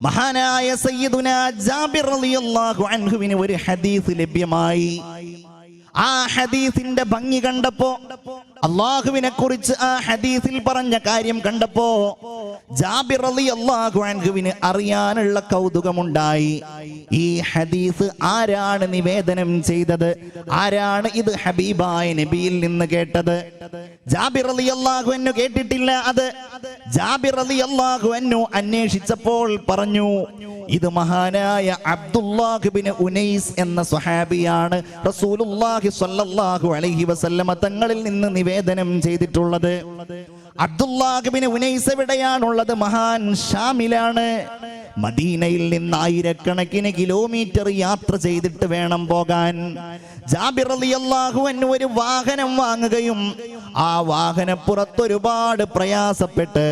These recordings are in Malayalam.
മഹാനായ സയ്യിദുനാ ജാബിർ റളിയല്ലാഹു അൻഹുവിന് ഒരു ഹദീസ് ലഭ്യമായി. ആ ഹദീസിന്റെ ഭംഗി കണ്ടപ്പോ, അള്ളാഹുവിനെ കുറിച്ച് ആ ഹദീസിൽ പറഞ്ഞ കാര്യം കണ്ടപ്പോ ജാബിർ റളിയല്ലാഹു അൻഹുവിന് അറിയാനുള്ള കൗതുകമുണ്ടായി. ഈ ഹദീസ് ആരാണ് നിവേദനം ചെയ്തത്? ആരാണ് ഇത് ഹബീബായ നബിയിൽ നിന്ന് കേട്ടത്? ജാബിർ റളിയല്ലാഹു അൻഹു കേട്ടിട്ടില്ല. അത് ജാബിർ റളിയല്ലാഹു അൻഹു അന്വേഷിച്ചപ്പോൾ പറഞ്ഞു, ഇത് മഹാനായ അബ്ദുല്ലാഹ് ബിൻ ഉനൈസ് എന്ന സ്വഹാബിയാണ് റസൂലുള്ളാഹി സ്വല്ലല്ലാഹു അലൈഹി വസല്ലമ തങ്ങളിൽ നിന്ന് നിവേദനം ചെയ്തിട്ടുള്ളത്. അബ്ദുല്ലാഹ് ബിൻ ഉനൈസ് എവിടെയാണുള്ളത്? മഹാൻ ഷാമിലാണ്. മദീനയിൽ നിന്ന് ആയിരക്കണക്കിന് കിലോമീറ്റർ യാത്ര ചെയ്തിട്ട് വേണം പോകാൻ. ജാബിർ റളിയല്ലാഹു അൻഹു ഒരു വാഹനം വാങ്ങുകയും ആ വാഹനപ്പുറത്ത് ഒരുപാട് പ്രയാസപ്പെട്ട്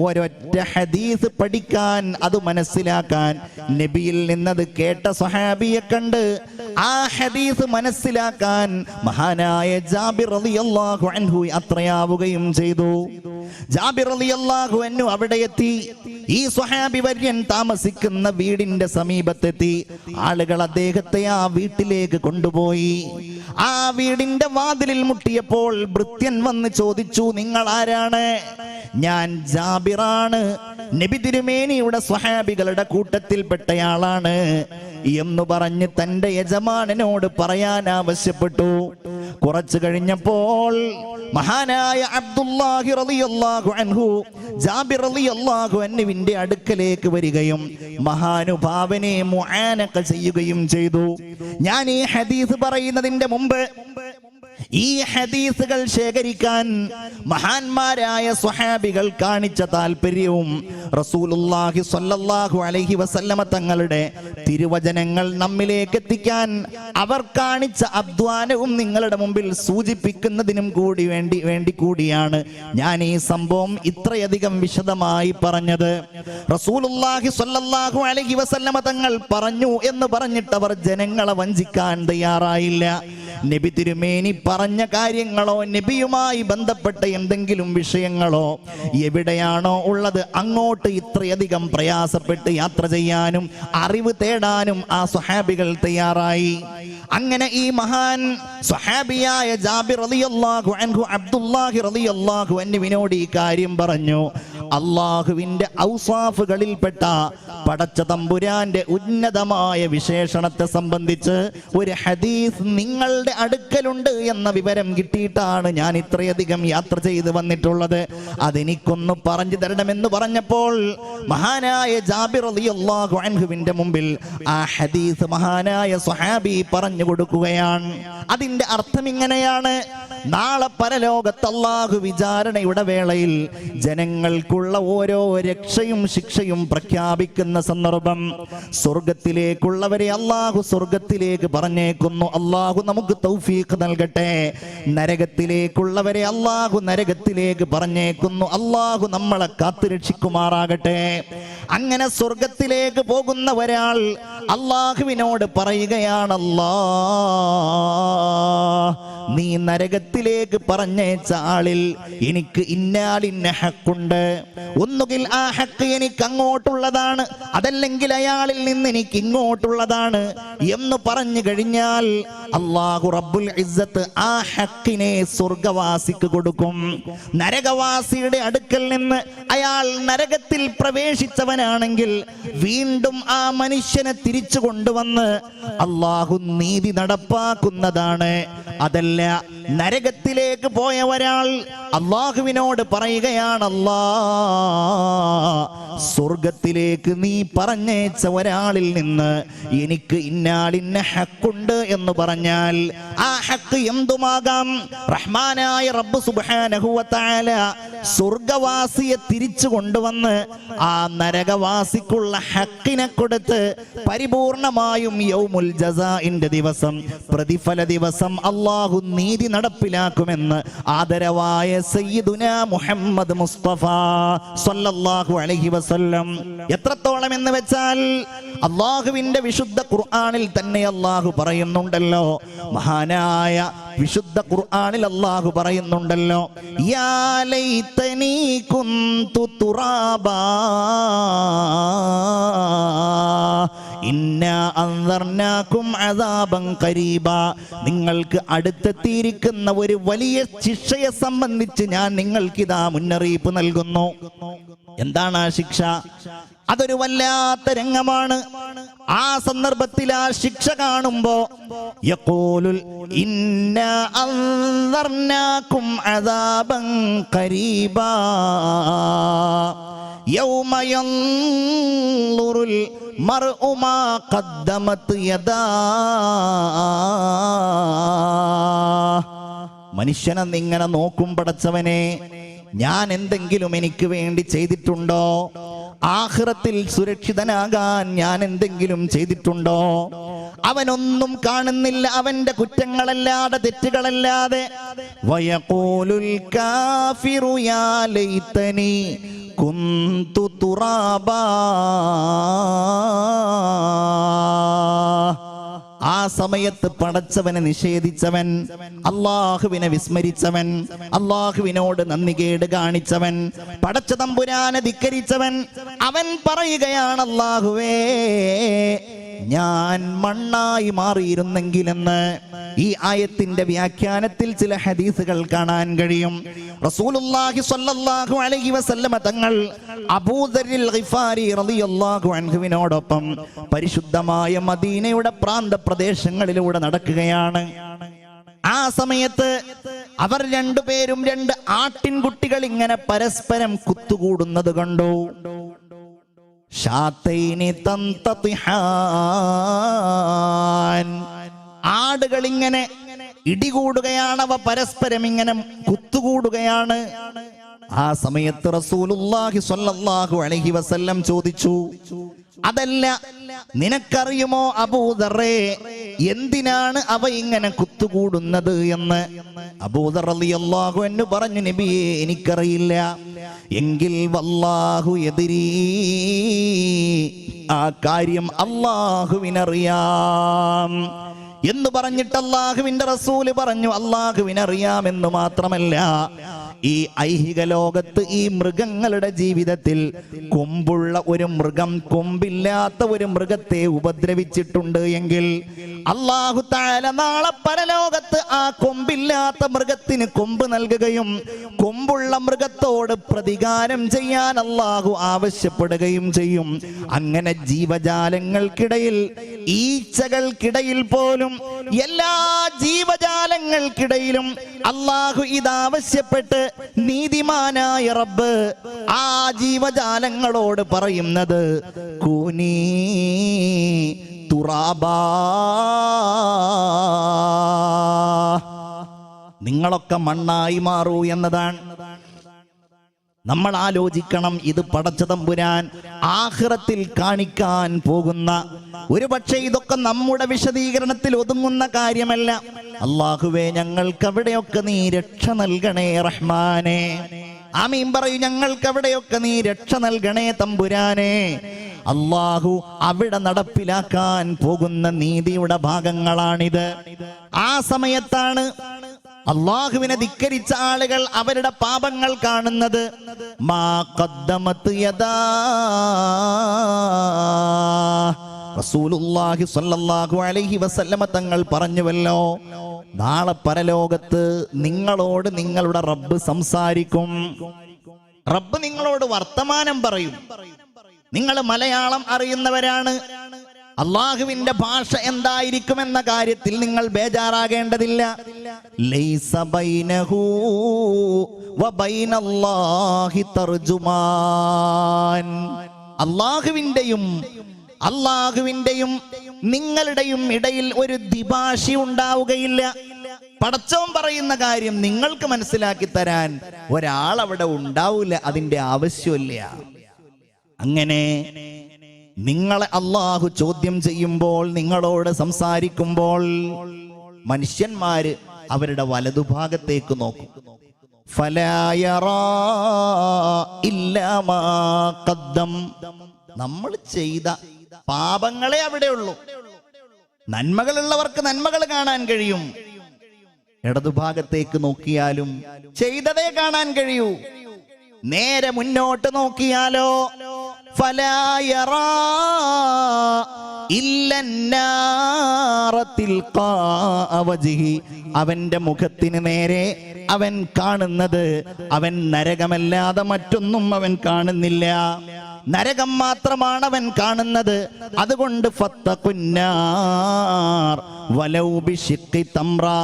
ഒരൊറ്റ ഹദീസ് പഠിക്കാൻ, അത് മനസ്സിലാക്കാൻ, നബിയിൽ നിന്നത് കേട്ട സ്വഹാബിയെ കണ്ട് ആ ഹദീസ് മനസ്സിലാക്കാൻ മഹാനായ ജാബിർ റളിയല്ലാഹു അൻഹു യാത്രയാവുകയും ചെയ്തു. ജാബിർ റളിയല്ലാഹു അൻഹു അവിടെ എത്തി. ഈ സ്വഹാബി വര്യൻ താമസിക്കുന്ന വീടിന്റെ സമീപത്തെത്തി. ആളുകൾ അദ്ദേഹത്തെ ആ വീട്ടിലേക്ക് കൊണ്ടുപോയി. ആ വീടിന്റെ വാതിലിൽ മുട്ടിയപ്പോൾ ഭൃത്യൻ വന്ന് ചോദിച്ചു, നിങ്ങൾ ആരാണ്? ഞാൻ ജാബിറാണ്, നബി തിരുമേനിയുടെ സ്വഹാബികളുടെ കൂട്ടത്തിൽപ്പെട്ടയാളാണ് എന്ന് പറഞ്ഞ് തന്റെ യജമാനനോട് പറയാൻ ആവശ്യപ്പെട്ടു. കുറച്ചു കഴിഞ്ഞപ്പോൾ മഹാനായ അബ്ദുല്ലാഹി റളിയല്ലാഹു അൻഹു ജാബിർ റളിയല്ലാഹു അൻഹുവിന്റെ അടുക്കലേക്ക് വരികയും മഹാനുഭാവനെ മുആനഖ ചെയ്യുകയും ചെയ്തു. ഞാൻ ഈ ഹദീസ് പറയുന്നതിന്റെ മുമ്പ് ഈ ഹദീസുകൾ ശേഖരിക്കാൻ മഹാന്മാരായ സ്വഹാബികൾ കാണിച്ച താല്പര്യവും റസൂലുള്ളാഹി സ്വല്ലല്ലാഹു അലൈഹി വസല്ലമ തങ്ങളുടെ തിരുവചനങ്ങൾ നമ്മിലേക്ക് എത്തിക്കാൻ അവർ കാണിച്ച അധ്വാനവും നിങ്ങളുടെ മുമ്പിൽ സൂചിപ്പിക്കുന്നതിനും വേണ്ടി കൂടിയാണ് ഞാൻ ഈ സംഭവം ഇത്രയധികം വിശദമായി പറഞ്ഞത്. റസൂലുള്ളാഹി സ്വല്ലല്ലാഹു അലൈഹി വസല്ലമ തങ്ങൾ പറഞ്ഞു എന്ന് പറഞ്ഞിട്ട് അവർ ജനങ്ങളെ വഞ്ചിക്കാൻ തയ്യാറായില്ല. നബി തിരുമേനി പറഞ്ഞ കാര്യങ്ങളോ നബിയുമായി ബന്ധപ്പെട്ട എന്തെങ്കിലും വിഷയങ്ങളോ എവിടെയാണോ ഉള്ളത് അങ്ങോട്ട് ഇത്രയധികം പ്രയാസപ്പെട്ട് യാത്ര ചെയ്യാനും അറിവ് തേടാനും ആ സ്വഹാബികൾ തയ്യാറായി. അങ്ങനെ ഈ മഹാൻ സ്വഹാബിയായ ജാബിർ റളിയല്ലാഹു അൻഹു അബ്ദുല്ലാഹി റളിയല്ലാഹു അൻഹുവിനോട് ഈ കാര്യം പറഞ്ഞു. അള്ളാഹുവിന്റെ ഔസാഫുകളിൽപ്പെട്ട പടച്ച തമ്പുരാന്റെ ഉന്നതമായ വിശേഷണത്തെ സംബന്ധിച്ച് ഒരു ഹദീസ് നിങ്ങളുടെ അടുക്കലുണ്ട് എന്ന വിവരം കിട്ടിയിട്ടാണ് ഞാൻ ഇത്രയധികം യാത്ര ചെയ്ത് വന്നിട്ടുള്ളത്. അതെനിക്കൊന്ന് പറഞ്ഞു തരണമെന്ന് പറഞ്ഞപ്പോൾ മഹാനായ ജാബിർ റളിയല്ലാഹു അൻഹുവിന്റെ മുമ്പിൽ ആ ഹദീസ് മഹാനായ സ്വഹാബി പറഞ്ഞു കൊടുക്കുകയാണ്. അതിന്റെ അർത്ഥം ഇങ്ങനെയാണ്: നാളെ പരലോകത്ത് അല്ലാഹു വിചാരണയുടെ വേളയിൽ ജനങ്ങൾക്കുള്ള ഓരോ രക്ഷയും ശിക്ഷയും പ്രഖ്യാപിക്കുന്ന സന്ദർഭം, സ്വർഗത്തിലേക്കുള്ളവരെ അല്ലാഹു സ്വർഗത്തിലേക്ക് പറഞ്ഞേക്കുന്നു. അല്ലാഹു നമുക്ക് തൗഫീഖ് നൽകട്ടെ. നരകത്തിലേക്കുള്ളവരെ അല്ലാഹു നരകത്തിലേക്ക് പറഞ്ഞേക്കുന്നു. അല്ലാഹു നമ്മളെ കാത്തുരക്ഷിക്കുമാറാകട്ടെ. അങ്ങനെ സ്വർഗത്തിലേക്ക് പോകുന്ന ഒരാൾ അല്ലാഹുവിനോട് പറയുകയാണ്, നീ നരകത്തിലേക്ക് പറഞ്ഞേച്ച ആളിൽ എനിക്ക് ഇന്നാലിന്ന ഹക്കുണ്ട്. ഒന്നുകിൽ ആ ഹക്ക് എനിക്ക് അങ്ങോട്ടുള്ളതാണ്, അതല്ലെങ്കിൽ അയാളിൽ നിന്ന് എനിക്ക് ഇങ്ങോട്ടുള്ളതാണ് എന്ന് പറഞ്ഞു കഴിഞ്ഞാൽ അല്ലാഹു റബ്ബുൽ ഇസ്സത്ത് ആ ഹക്കിനെ സ്വർഗവാസിക്ക് കൊടുക്കും. നരകവാസിയുടെ അടുക്കൽ നിന്ന് അയാൾ നരകത്തിൽ പ്രവേശിച്ചവനാണെങ്കിൽ വീണ്ടും ആ മനുഷ്യനെ തിരിച്ചു കൊണ്ടുവന്ന് അല്ലാഹു നീതി നടപ്പാക്കുന്നതാണ്. അതല്ല, നരകത്തിലേക്ക് പോയ ഒരാൾ അല്ലാഹുവിനോട് പറയുകയാണ്, സ്വർഗത്തിലേക്ക് നീ പറഞ്ഞേച്ച ഒരാളിൽ നിന്ന് എനിക്ക് ഇന്നാലിന്ന ഹക്കുണ്ട് എന്ന് പറഞ്ഞാൽ ആ ഹക്ക് എന്തുമാകാം. റഹ്മാനായ റബ്ബ് സുബ്ഹാനഹു വ തആല സ്വർഗവാസിയെ തിരിച്ചു കൊണ്ടുവന്ന് ആ നരകവാസിക്കുള്ള ഹക്കിനെ കൊടുത്ത് പരിപൂർണമായും യൗമുൽ ജസാഇന്റെ ദിവസം, പ്രതിഫല ദിവസം അല്ലാഹു നീതി നടപ്പിലാക്കുമെന്ന് ആദരവായ സയ്യിദുനാ മുഹമ്മദ് മുസ്തഫ സ്വല്ലല്ലാഹു അലൈഹി വസല്ലം. എത്രത്തോളം എന്ന് വെച്ചാൽ അള്ളാഹുവിന്റെ വിശുദ്ധ ഖുർആനിൽ തന്നെ അള്ളാഹു പറയുന്നുണ്ടല്ലോ, മഹാനായ വിശുദ്ധ ഖുർആനിൽ അള്ളാഹു പറയുന്നുണ്ടല്ലോ, യാ ലൈതനി കുന്തു തുറാബാ ഇന്നാ അൻദർനാകും അദാബൻ ഖരീബാ. നിങ്ങൾക്ക് അടുത്തെത്തിയിരിക്കുന്ന ഒരു വലിയ ശിക്ഷയെ സംബന്ധിച്ച് ഞാൻ നിങ്ങൾക്കിതാ മുന്നറിയിപ്പ് നൽകുന്നു. എന്താണ് ആ ശിക്ഷ? അതൊരു വല്ലാത്ത രംഗമാണ്. ആ സന്ദർഭത്തിൽ ആ ശിക്ഷ കാണുമ്പോ യഖൂലുൽ ഇന്നാ അൻദർനാകും അദാബൻ ഖരീബാ യൗമ യൻളുറുൽ മർഉ മാ ഖദ്ദമത് യദാ. മനുഷ്യനെന്നിങ്ങനെ നോക്കും, പടച്ചവനെ ഞാൻ എന്തെങ്കിലും എനിക്ക് വേണ്ടി ചെയ്തിട്ടുണ്ടോ? ആഖിറത്തിൽ സുരക്ഷിതനാകാൻ ഞാൻ എന്തെങ്കിലും ചെയ്തിട്ടുണ്ടോ? അവനൊന്നും കാണുന്നില്ല, അവന്റെ കുറ്റങ്ങളല്ലാതെ തെറ്റുകളല്ലാതെ. വയഖൂലുൽ കാഫിറു യാ ലൈതനി കുന്തു തുറാബാ. ആ സമയത്ത് പടച്ചവനെ നിഷേധിച്ചവൻ, അള്ളാഹുവിനെ വിസ്മരിച്ചവൻ, അള്ളാഹുവിനോട് നന്ദികേട് കാണിച്ചവൻ, പടച്ച തമ്പുരാനെ ധിക്കരിച്ചവൻ, അവൻ പറയുകയാണ്, അള്ളാഹുവേ ഞാൻ മണ്ണായി മാറിയിരുന്നെങ്കിലെന്ന്. ഈ ആയത്തിന്റെ വ്യാഖ്യാനത്തിൽ ചില ഹദീസുകൾ കാണാൻ കഴിയും. റസൂലുള്ളാഹി സ്വല്ലല്ലാഹു അലൈഹി വസല്ലമ തങ്ങൾ അബൂദറിൽ ഗിഫാരി റളിയല്ലാഹു അൻഹുവിനോടൊപ്പം പരിശുദ്ധമായ മദീനയുടെ പ്രാന്ത പ്രദേശങ്ങളിലൂടെ നടക്കുകയാണ്. ആ സമയത്ത് അവർ രണ്ടുപേരും രണ്ട് ആട്ടിൻകുട്ടികൾ ഇങ്ങനെ പരസ്പരം കുത്തുകൂടുന്നത് കണ്ടു. ഷാത്തൈനി തന്തതിഹാൻ, ആടുകൾ ഇങ്ങനെ ഇടികൂടുകയാണ്, അവ പരസ്പരം ഇങ്ങനെ കുത്തുകൂടുകയാണ്. ആ സമയത്ത് റസൂലുള്ളാഹി സ്വല്ലല്ലാഹു അലൈഹി വസല്ലം ചോദിച്ചു, അതല്ല നിനക്കറിയുമോ അബൂദറേ, എന്തിനാണ് അവ ഇങ്ങനെ കുത്തുകൂടുന്നത് എന്ന്? അബൂദർ റളിയല്ലാഹു അൻഹു പറഞ്ഞു, നബിയേ എനിക്കറിയില്ല. എങ്കിൽ വല്ലാഹു യദ്രീ, ആ കാര്യം അല്ലാഹുവിനറിയാം എന്ന് പറഞ്ഞിട്ട് അല്ലാഹുവിന്റെ റസൂല് പറഞ്ഞു, അല്ലാഹുവിനറിയാമെന്ന് മാത്രമല്ല, ഈ ഐഹിക ലോകത്ത് ഈ മൃഗങ്ങളുടെ ജീവിതത്തിൽ കൊമ്പുള്ള ഒരു മൃഗം കൊമ്പില്ലാത്ത ഒരു മൃഗത്തെ ഉപദ്രവിച്ചിട്ടുണ്ട് എങ്കിൽ അല്ലാഹു തആല നാളെ പരലോകത്ത് ആ കൊമ്പില്ലാത്ത മൃഗത്തിന് കൊമ്പ് നൽകുകയും കൊമ്പുള്ള മൃഗത്തോട് പ്രതികാരം ചെയ്യാൻ അല്ലാഹു ആവശ്യപ്പെടുകയും ചെയ്യും. അങ്ങനെ ജീവജാലങ്ങൾക്കിടയിൽ, ഈച്ചകൾക്കിടയിൽ പോലും, എല്ലാ ജീവജാലങ്ങൾക്കിടയിലും അല്ലാഹു ഇതാവശ്യപ്പെട്ട് നീതിമാനായ റബ്ബ് ആ ജീവജാലങ്ങളോട് പറയുന്നത്, കൂനീ തുറാബാ, നിങ്ങളൊക്കെ മണ്ണായി മാറൂ എന്നതാണ്. നമ്മൾ ആലോചിക്കണം, ഇത് പടച്ച തമ്പുരാൻ ആഖിറത്തിൽ കാണിക്കാൻ പോകുന്ന, ഒരു പക്ഷേ ഇതൊക്കെ നമ്മുടെ വിശദീകരണത്തിൽ ഒതുങ്ങുന്ന കാര്യമല്ല. അല്ലാഹുവേ ഞങ്ങൾക്ക് അവിടെയൊക്കെ നീ രക്ഷ നൽകണേ റഹ്മാനെ. ആമീൻ പറയൂ, ഞങ്ങൾക്ക് അവിടെയൊക്കെ നീ രക്ഷ നൽകണേ തമ്പുരാനെ. അല്ലാഹു അവിടെ നടപ്പിലാക്കാൻ പോകുന്ന നീതിയുടെ ഭാഗങ്ങളാണിത്. ആ സമയത്താണ് അല്ലാഹുവിനെ ധിക്കരിച്ച ആളുകൾ അവരുടെ പാപങ്ങൾ കാണുന്നത്. മാ ഖദ്ദമത് യദാ, റസൂലുള്ളാഹി സ്വല്ലല്ലാഹു അലൈഹി വസല്ലമ തങ്ങൾ പറഞ്ഞുവല്ലോ, നാളെ പരലോകത്ത് നിങ്ങളോട് നിങ്ങളുടെ റബ്ബ് സംസാരിക്കും. റബ്ബ് നിങ്ങളോട് വർത്തമാനം പറയും. നിങ്ങൾ മലയാളം അറിയുന്നവരാണ്, അള്ളാഹുവിന്റെ ഭാഷ എന്തായിരിക്കുമെന്ന കാര്യത്തിൽ നിങ്ങൾ ബേജാറാകേണ്ടതില്ല. ലൈസ ബൈനഹു വബൈനല്ലാഹി തർജുമാൻ, അള്ളാഹുവിന്റെയും നിങ്ങളുടെയും ഇടയിൽ ഒരു ദ്വിഭാഷി ഉണ്ടാവുകയില്ല. പടച്ചവൻ പറയുന്ന കാര്യം നിങ്ങൾക്ക് മനസ്സിലാക്കി തരാൻ ഒരാൾ അവിടെ ഉണ്ടാവില്ല, അതിന്റെ ആവശ്യമില്ല. അങ്ങനെ നിങ്ങളെ അള്ളാഹു ചോദ്യം ചെയ്യുമ്പോൾ, നിങ്ങളോട് സംസാരിക്കുമ്പോൾ, മനുഷ്യന്മാര് അവരുടെ വലതുഭാഗത്തേക്ക് നോക്കും. ഫലാ യറാ ഇല്ലാ മാ ഖദ്ദം, നമ്മൾ ചെയ്ത പാപങ്ങളെ അവിടെയുള്ളൂ. നന്മകളുള്ളവർക്ക് നന്മകൾ കാണാൻ കഴിയും. ഇടതുഭാഗത്തേക്ക് നോക്കിയാലും ചെയ്തതേ കാണാൻ കഴിയൂ. നേരെ മുന്നോട്ട് നോക്കിയാലോ ഫലാ യറാ ഇല്ലന്നാറ തിൽഖാഅ വജ്ഹി, അവന്റെ മുഖത്തിന് നേരെ അവൻ കാണുന്നത് അവൻ നരകമല്ലാതെ മറ്റൊന്നും അവൻ കാണുന്നില്ല. നരകം മാത്രമാണ് അവൻ കാണുന്നത്. അതുകൊണ്ട് ഫത്തഖുന്നാർ വലൗ ബിശിഖ്ഖി തംറാ,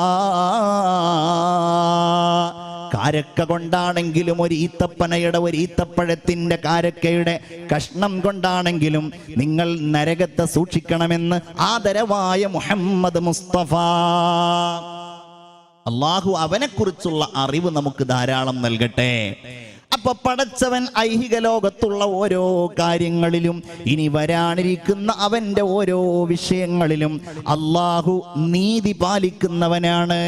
കാരക്ക കൊണ്ടാണെങ്കിലും ഒരു ഈത്തപ്പഴത്തിന്റെ കാരക്കയുടെ കഷ്ണം കൊണ്ടാണെങ്കിലും നിങ്ങൾ നരകത്തെ സൂക്ഷിക്കണമെന്ന് ആദരവായ മുഹമ്മദ് മുസ്തഫ. അള്ളാഹു അവനെക്കുറിച്ചുള്ള അറിവ് നമുക്ക് ധാരാളം നൽകട്ടെ. അപ്പൊ പടച്ചവൻ ഐഹിക ലോകത്തുള്ള ഓരോ കാര്യങ്ങളിലും ഇനി വരാനിരിക്കുന്ന അവന്റെ ഓരോ വിഷയങ്ങളിലും അള്ളാഹു നീതി പാലിക്കുന്നവനാണ്.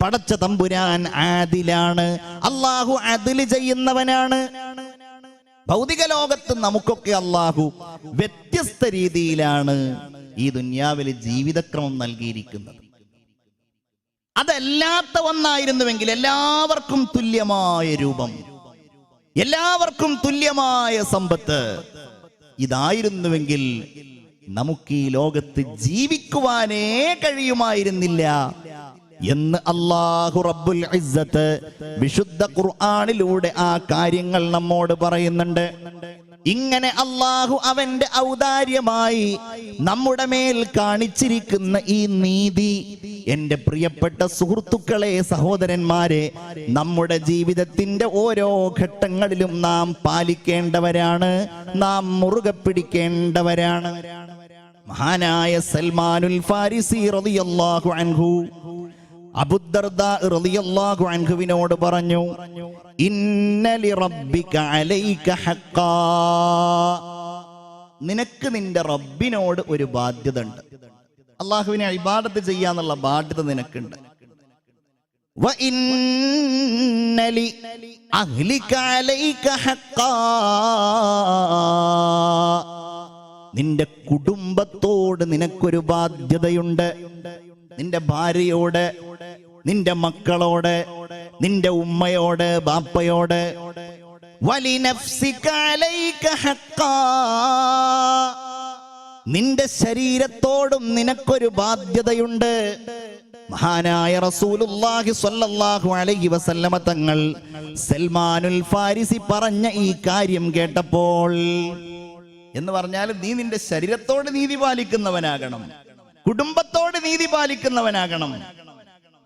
പടച്ച തമ്പുരാൻ ആദിലാണ്. അള്ളാഹു അദ്ല് ചെയ്യുന്നവനാണ്. ഭൗതിക ലോകത്ത് നമുക്കൊക്കെ അള്ളാഹു വ്യത്യസ്ത രീതിയിലാണ് ഈ ദുനിയാവിൽ ജീവിതക്രമം നൽകിയിരിക്കുന്നത്. അതല്ലാത്ത ഒന്നായിരുന്നുവെങ്കിൽ എല്ലാവർക്കും തുല്യമായ രൂപം, എല്ലാവർക്കും തുല്യമായ സമ്പത്ത്, ഇതായിരുന്നുവെങ്കിൽ നമുക്ക് ഈ ലോകത്ത് ജീവിക്കുവാനേ കഴിയുമായിരുന്നില്ല എന്ന് അല്ലാഹു റബ്ബുൽ ഇസ്സത്ത് വിശുദ്ധ ഖുർആനിലൂടെ ആ കാര്യങ്ങൾ നമ്മോട് പറയുന്നുണ്ട്. ഇങ്ങനെ അല്ലാഹു അവന്റെ ഔദാര്യമായി നമ്മുടെ മേൽ കാണിച്ചിരിക്കുന്ന ഈ നീതി, എന്റെ പ്രിയപ്പെട്ട സുഹൃത്തുക്കളെ, സഹോദരന്മാരെ, നമ്മുടെ ജീവിതത്തിന്റെ ഓരോ ഘട്ടങ്ങളിലും നാം പാലിക്കേണ്ടവരാണ്, നാം മുറുകെ പിടിക്കേണ്ടവരാണ്. മഹാനായ സൽമാനുൽ ഫാരിസി റളിയല്ലാഹു അൻഹു അബൂദർദാ റളിയല്ലാഹു അൻഹുവിനോട് പറഞ്ഞു, ഇന്ന ലിറബ്ബിക അലൈക ഹഖ്ഖാ, നിനക്ക് നിന്റെ റബ്ബിനോട് ഒരു ബാധ്യത ഉണ്ട്. അള്ളാഹുവിനെ ഇബാദത്ത് ചെയ്യാന്നുള്ള ബാധ്യത നിനക്കുണ്ട്. വ ഇന്ന ലി അഹ്ലിക അലൈക ഹഖ്ഖാ, നിന്റെ കുടുംബത്തോട് നിനക്കൊരു ബാധ്യതയുണ്ട്. നിന്റെ ഭാര്യയോട്, നിന്റെ മക്കളോട്, നിന്റെ ഉമ്മയോട്, ബാപ്പയോട്. വലിനഫ്സിക അലൈക ഹഖ്ഖാ, നിന്റെ ശരീരത്തോടും നിനക്കൊരു ബാധ്യതയുണ്ട്. മഹാനായ റസൂലുള്ളാഹി സ്വല്ലല്ലാഹു അലൈഹി വസല്ലമ തങ്ങൾ സൽമാനുൽ ഫാരിസി പറഞ്ഞ ഈ കാര്യം കേട്ടപ്പോൾ, എന്ന് പറഞ്ഞാൽ നീ നിന്റെ ശരീരത്തോട് നീതി പാലിക്കുന്നവനാകണം, കുടുംബത്തോട് നീതി പാലിക്കുന്നവനാകണം,